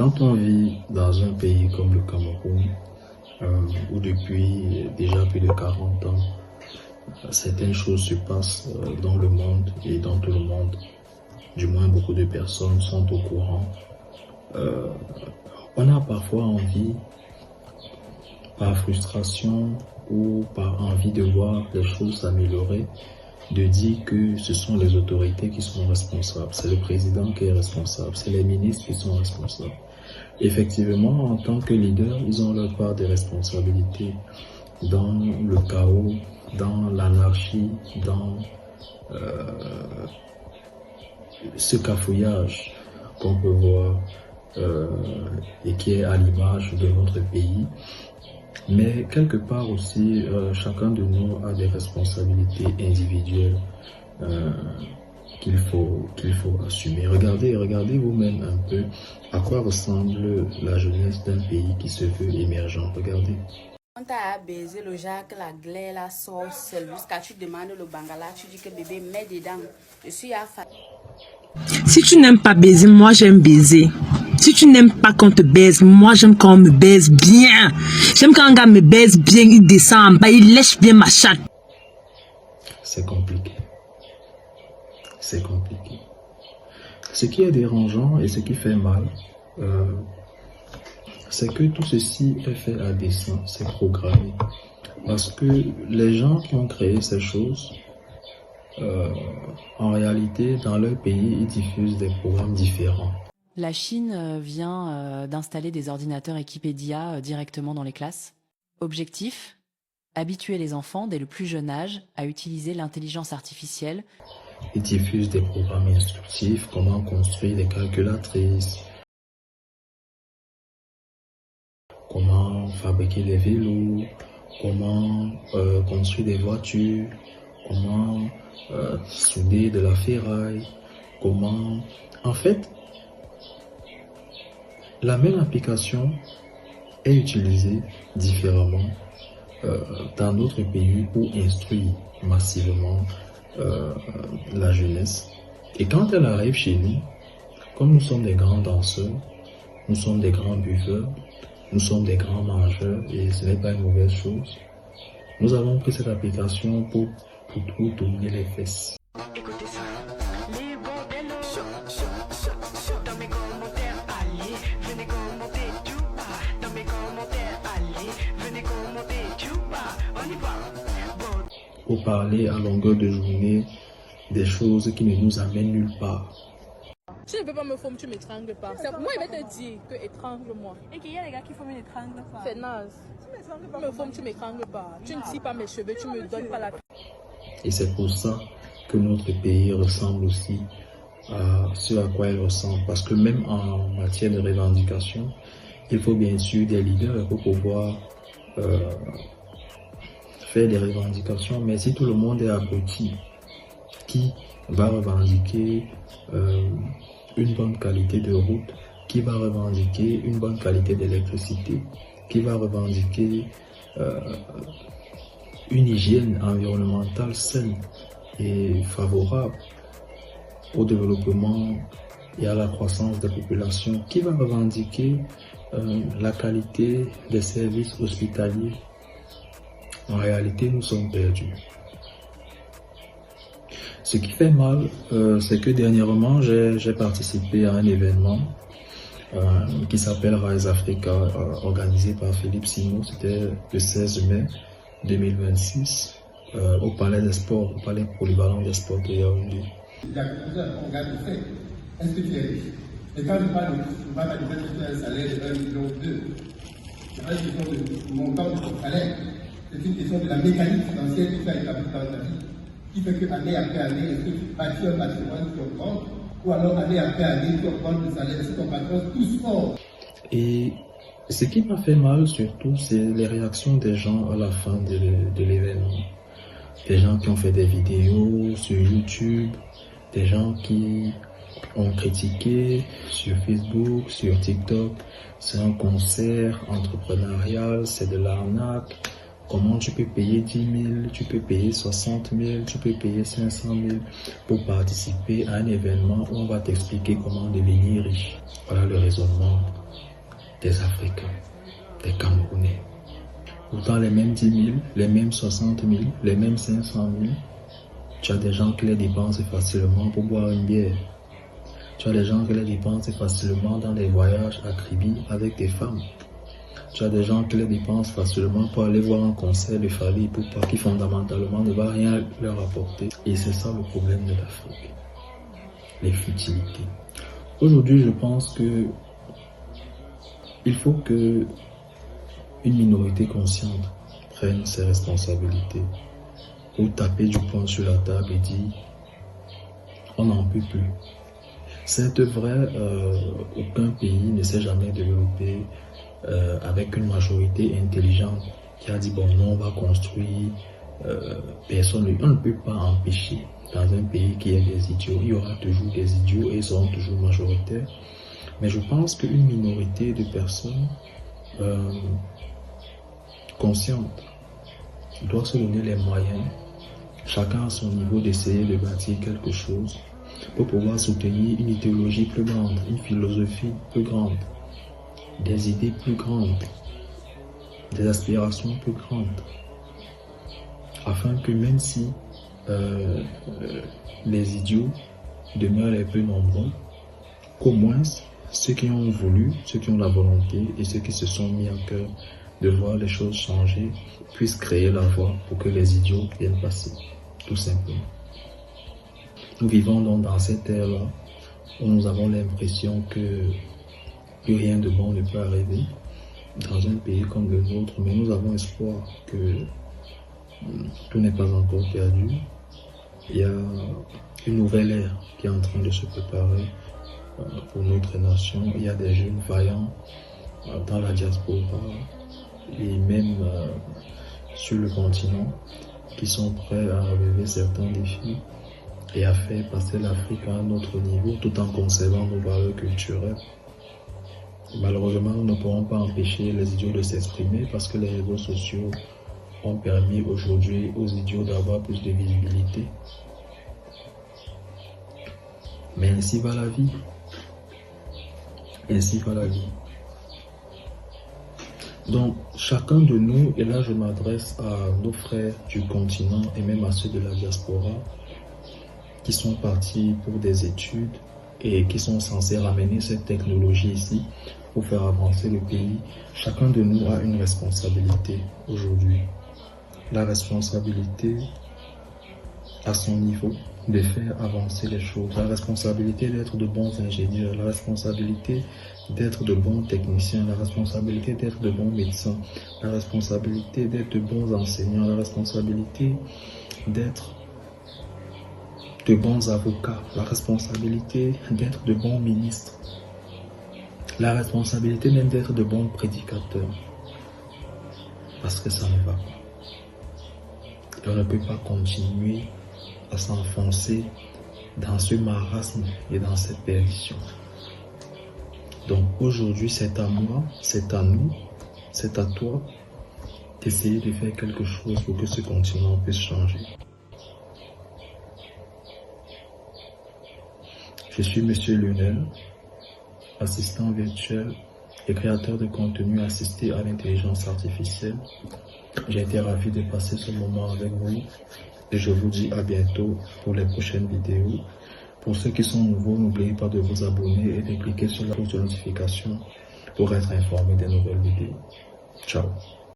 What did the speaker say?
Quand on vit dans un pays comme le Cameroun, où depuis déjà plus de 40 ans, certaines choses se passent dans le monde et dans tout le monde, du moins beaucoup de personnes sont au courant, on a parfois envie, par frustration ou par envie de voir les choses s'améliorer, de dire que ce sont les autorités qui sont responsables, c'est le président qui est responsable, c'est les ministres qui sont responsables. Effectivement, en tant que leader, ils ont leur part de responsabilité dans le chaos, dans l'anarchie, dans ce cafouillage qu'on peut voir et qui est à l'image de notre pays. Mais quelque part aussi, chacun de nous a des responsabilités individuelles qu'il faut assumer. Regardez vous-même un peu à quoi ressemble la jeunesse d'un pays qui se veut émergent. Regardez. On t'a baisé le Jacques, la glaire, la sauce, jusqu'à tu demandes le bangala, tu dis que bébé met dedans. Je suis à fa... Si tu n'aimes pas baiser, moi j'aime baiser. Si tu n'aimes pas qu'on te baise, moi j'aime quand on me baise bien. J'aime quand un gars me baise bien, il descend en bas, il lèche bien ma chatte. C'est compliqué. C'est compliqué. Ce qui est dérangeant et ce qui fait mal, c'est que tout ceci est fait à dessein, c'est programmé. Parce que les gens qui ont créé ces choses, en réalité, dans leur pays, ils diffusent des programmes différents. La Chine vient d'installer des ordinateurs équipés d'IA directement dans les classes. Objectif, habituer les enfants dès le plus jeune âge à utiliser l'intelligence artificielle. Ils diffusent des programmes instructifs, comment construire des calculatrices, comment fabriquer des vélos, comment construire des voitures, comment souder de la ferraille, comment... En fait, la même application est utilisée différemment dans d'autres pays où instruit massivement la jeunesse. Et quand elle arrive chez nous, comme nous sommes des grands danseurs, nous sommes des grands buveurs, nous sommes des grands mangeurs, et ce n'est pas une mauvaise chose, nous avons pris cette application pour tout tourner les fesses. Écoutez ça. Les bordels, dans mes commentaires, allez, venez commenter tout bas. Dans mes commentaires, allez, venez commenter tout bas. On y va. Bon. Pour parler à longueur de journée des choses qui ne nous amènent nulle part. Si je ne peux pas me former, tu m'étrangles pas. Moi, il va te dire que étrangle-moi. Et qu'il y a des gars qui font une étrangle pas. C'est naze. Tu me formes, tu m'étrangles pas. Tu ne tires pas mes cheveux, tu me donnes pas la... Et c'est pour ça que notre pays ressemble aussi à ce à quoi il ressemble. Parce que même en matière de revendication, il faut bien sûr des leaders pour pouvoir faire des revendications. Mais si tout le monde est abruti, qui va revendiquer une bonne qualité de route, qui va revendiquer une bonne qualité d'électricité, qui va revendiquer une hygiène environnementale saine et favorable au développement et à la croissance des populations, qui va revendiquer la qualité des services hospitaliers. En réalité, nous sommes perdus. Ce qui fait mal, c'est que dernièrement, j'ai participé à un événement qui s'appelle Rise Africa, organisé par Philippe Simon. C'était le 16 mai 2026 au Palais des Sports, au Palais polyvalent des Sports de Yaoundé. La conclusion, on regarde le fait. Est-ce que tu es riche? Et quand je parle de un salaire de 1,2 million, c'est pas une question de montant de ton salaire, c'est une question de la mécanique financière que tu as établie dans ta vie, qui fait que année après année, est-ce que tu bâtis un patrimoine qui augmente, ou alors année après année, tu augmentes le salaire, est-ce que ton patron tout sort? Et ce qui m'a fait mal surtout, c'est les réactions des gens à la fin de l'événement. Des gens qui ont fait des vidéos sur YouTube, des gens qui ont critiqué sur Facebook, sur TikTok. C'est un concert entrepreneurial, c'est de l'arnaque. Comment tu peux payer 10 000, tu peux payer 60 000, tu peux payer 500 000 pour participer à un événement où on va t'expliquer comment devenir riche. Voilà le raisonnement des Africains, des Camerounais. Pourtant, les mêmes 10 000, les mêmes 60 000, les mêmes 500 000, tu as des gens qui les dépensent facilement pour boire une bière. Tu as des gens qui les dépensent facilement dans des voyages à Kribi avec des femmes. Tu as des gens qui les dépensent facilement pour aller voir un concert de Fally Ipupa qui fondamentalement ne va rien leur apporter. Et c'est ça le problème de l'Afrique. Les futilités. Aujourd'hui, je pense que il faut que une minorité consciente prenne ses responsabilités ou taper du poing sur la table et dire on n'en peut plus. C'est vrai, aucun pays ne s'est jamais développé avec une majorité intelligente qui a dit bon non, on va construire, personne, on ne peut pas empêcher dans un pays qui est des idiots. Il y aura toujours des idiots et ils seront toujours majoritaires. Mais je pense qu'une minorité de personnes conscientes doit se donner les moyens, chacun à son niveau, d'essayer de bâtir quelque chose pour pouvoir soutenir une idéologie plus grande, une philosophie plus grande, des idées plus grandes, des aspirations plus grandes, afin que même si les idiots demeurent les plus nombreux, qu'au moins ceux qui ont voulu, ceux qui ont la volonté et ceux qui se sont mis à cœur de voir les choses changer puissent créer la voie pour que les idiots viennent passer, tout simplement. Nous vivons donc dans cette ère-là où nous avons l'impression que plus rien de bon ne peut arriver dans un pays comme le nôtre, mais nous avons espoir que tout n'est pas encore perdu. Il y a une nouvelle ère qui est en train de se préparer pour notre nation. Il y a des jeunes vaillants dans la diaspora et même sur le continent qui sont prêts à relever certains défis et à faire passer l'Afrique à un autre niveau tout en conservant nos valeurs culturelles. Malheureusement, nous ne pourrons pas empêcher les idiots de s'exprimer parce que les réseaux sociaux ont permis aujourd'hui aux idiots d'avoir plus de visibilité. Mais ainsi va la vie. Ainsi va la vie. Donc, chacun de nous, et là je m'adresse à nos frères du continent et même à ceux de la diaspora, qui sont partis pour des études et qui sont censés ramener cette technologie ici pour faire avancer le pays. Chacun de nous a une responsabilité aujourd'hui. La responsabilité à son niveau de faire avancer les choses, la responsabilité d'être de bons ingénieurs, la responsabilité d'être de bons techniciens, la responsabilité d'être de bons médecins, la responsabilité d'être de bons enseignants, la responsabilité d'être de bons avocats, la responsabilité d'être de bons ministres, la responsabilité même d'être de bons prédicateurs, parce que ça ne va pas. On ne peut pas continuer à s'enfoncer dans ce marasme et dans cette perdition. Donc aujourd'hui, c'est à moi, c'est à nous, c'est à toi d'essayer de faire quelque chose pour que ce continent puisse changer. Je suis Monsieur Lionel, assistant virtuel et créateur de contenu assisté à l'intelligence artificielle. J'ai été ravi de passer ce moment avec vous et je vous dis à bientôt pour les prochaines vidéos. Pour ceux qui sont nouveaux, n'oubliez pas de vous abonner et de cliquer sur la cloche de notification pour être informé des nouvelles vidéos. Ciao.